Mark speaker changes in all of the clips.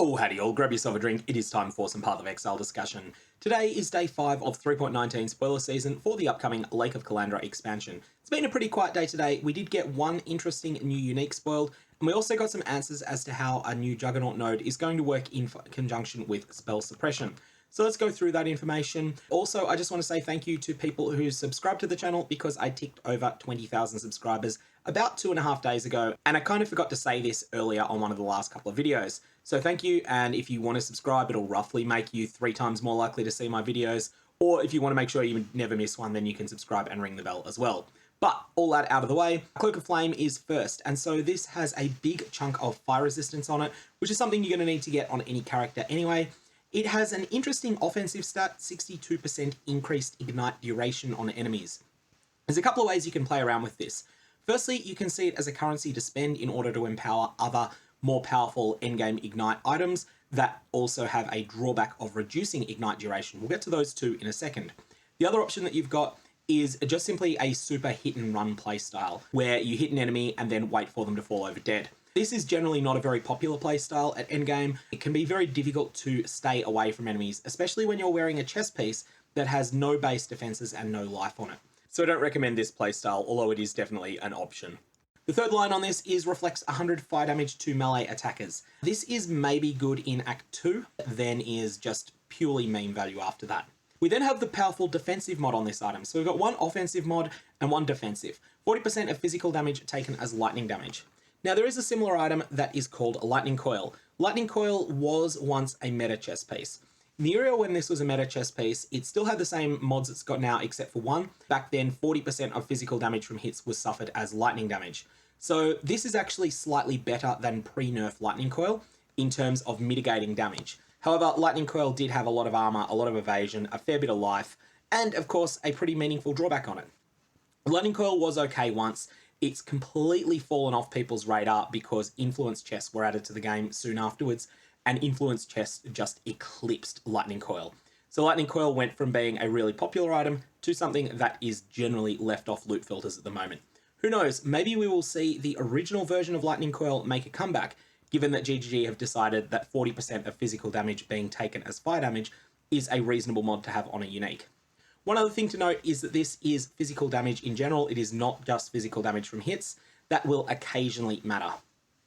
Speaker 1: Oh, howdy all, grab yourself a drink, it is time for some PathOfExile discussion. Today is day 5 of 3.19 spoiler season for the upcoming Lake of Kalandra expansion. It's been a pretty quiet day today. We did get one interesting new unique spoiled, and we also got some answers as to how a new Juggernaut Node is going to work in conjunction with spell suppression. So let's go through that information. Also, I just want to say thank you to people who subscribed to the channel because I ticked over 20,000 subscribers about 2.5 days ago, and I kind of forgot to say this earlier on one of the last couple of videos. So thank you, and if you want to subscribe, it'll roughly make you 3 times more likely to see my videos, or if you want to make sure you never miss one, then you can subscribe and ring the bell as well. But all that out of the way, Cloak of Flame is first, and so this has a big chunk of fire resistance on it, which is something you're going to need to get on any character anyway. It has an interesting offensive stat, 62% increased ignite duration on enemies. There's a couple of ways you can play around with this. Firstly, you can see it as a currency to spend in order to empower other more powerful endgame ignite items that also have a drawback of reducing ignite duration. We'll get to those two in a second. The other option that you've got is just simply a super hit and run playstyle, where you hit an enemy and then wait for them to fall over dead. This is generally not a very popular playstyle at endgame. It can be very difficult to stay away from enemies, especially when you're wearing a chest piece that has no base defenses and no life on it. So I don't recommend this playstyle, although it is definitely an option. The third line on this is reflects 100 fire damage to melee attackers. This is maybe good in Act 2, then is just purely meme value after that. We then have the powerful defensive mod on this item. So we've got one offensive mod and one defensive. 40% of physical damage taken as lightning damage. Now there is a similar item that is called Lightning Coil. Lightning Coil was once a meta chest piece. In the era when this was a meta chest piece, it still had the same mods it's got now except for one. Back then, 40% of physical damage from hits was suffered as lightning damage. So this is actually slightly better than pre-nerf Lightning Coil in terms of mitigating damage. However, Lightning Coil did have a lot of armor, a lot of evasion, a fair bit of life, and of course, a pretty meaningful drawback on it. Lightning Coil was okay once. It's completely fallen off people's radar because influence chests were added to the game soon afterwards, and influence chests just eclipsed Lightning Coil. So Lightning Coil went from being a really popular item to something that is generally left off loot filters at the moment. Who knows, maybe we will see the original version of Lightning Coil make a comeback, given that GGG have decided that 40% of physical damage being taken as fire damage is a reasonable mod to have on a unique. One other thing to note is that this is physical damage in general. It is not just physical damage from hits. That will occasionally matter.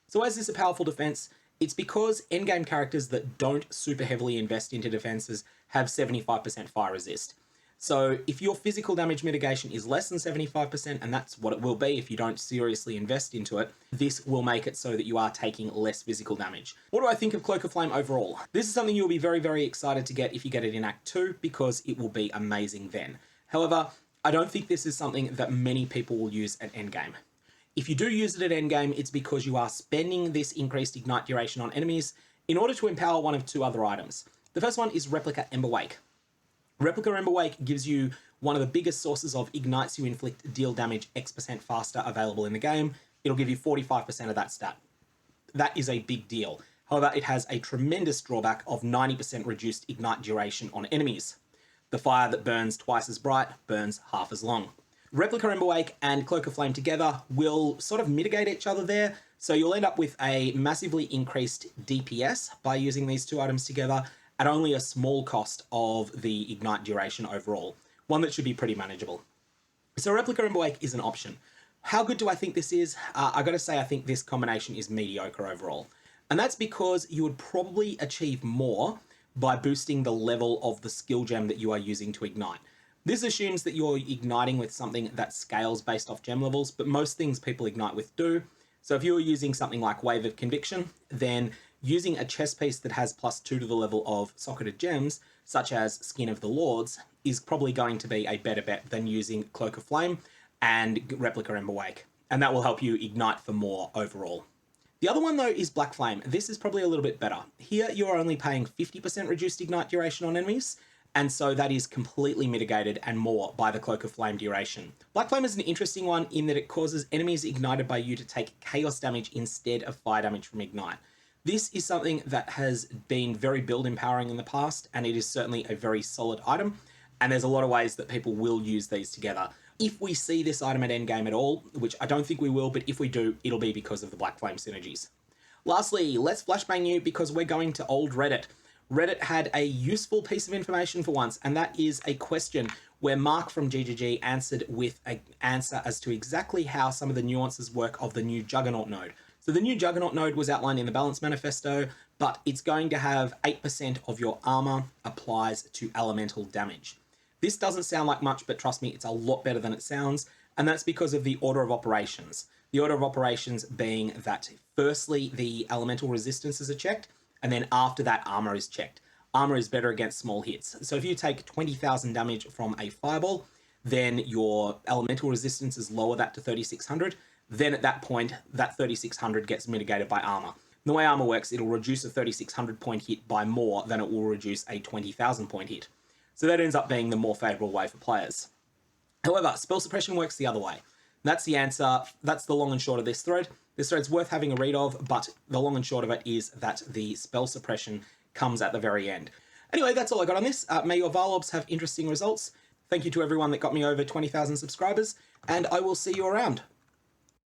Speaker 1: So why is this a powerful defense? It's because endgame characters that don't super heavily invest into defenses have 75% fire resist. So if your physical damage mitigation is less than 75%, and that's what it will be if you don't seriously invest into it, this will make it so that you are taking less physical damage. What do I think of Cloak of Flame overall? This is something you'll be very, very excited to get if you get it in Act 2, because it will be amazing then. However, I don't think this is something that many people will use at endgame. If you do use it at endgame, it's because you are spending this increased ignite duration on enemies in order to empower one of 2 other items. The first one is Replica Emberwake. Replica Emberwake gives you one of the biggest sources of ignites you inflict deal damage X% faster available in the game. It'll give you 45% of that stat. That is a big deal. However, it has a tremendous drawback of 90% reduced ignite duration on enemies. The fire that burns twice as bright burns half as long. Replica Emberwake and Cloak of Flame together will sort of mitigate each other there, so you'll end up with a massively increased DPS by using these 2 items together, at only a small cost of the ignite duration overall, one that should be pretty manageable. So Replica Emberwake is an option. How good do I think this is? I gotta say I think this combination is mediocre overall. And that's because you would probably achieve more by boosting the level of the skill gem that you are using to ignite. This assumes that you're igniting with something that scales based off gem levels, but most things people ignite with do. So if you're using something like Wave of Conviction, then using a chest piece that has +2 to the level of socketed gems, such as Skin of the Lords, is probably going to be a better bet than using Cloak of Flame and Replica Emberwake. And that will help you ignite for more overall. The other one though is Black Flame. This is probably a little bit better. Here you're only paying 50% reduced ignite duration on enemies, and so that is completely mitigated and more by the Cloak of Flame duration. Black Flame is an interesting one in that it causes enemies ignited by you to take chaos damage instead of fire damage from ignite. This is something that has been very build empowering in the past, and it is certainly a very solid item, and there's a lot of ways that people will use these together. If we see this item at endgame at all, which I don't think we will, but if we do, it'll be because of the Black Flame synergies. Lastly, let's flashbang you because we're going to old Reddit. Reddit had a useful piece of information for once, and that is a question where Mark from GGG answered with an answer as to exactly how some of the nuances work of the new Juggernaut node. So the new Juggernaut node was outlined in the Balance Manifesto, but it's going to have 8% of your armor applies to elemental damage. This doesn't sound like much, but trust me, it's a lot better than it sounds, and that's because of the order of operations. The order of operations being that firstly, the elemental resistances are checked, and then after that, armor is checked. Armor is better against small hits. So if you take 20,000 damage from a fireball, then your elemental resistance is lower that to 3,600. Then at that point, that 3,600 gets mitigated by armor. The way armor works, it'll reduce a 3,600 point hit by more than it will reduce a 20,000 point hit. So that ends up being the more favorable way for players. However, spell suppression works the other way. That's the answer. That's the long and short of this thread. This thread's worth having a read of, but the long and short of it is that the spell suppression comes at the very end. Anyway, that's all I got on this. May your Varlobs have interesting results. Thank you to everyone that got me over 20,000 subscribers, and I will see you around.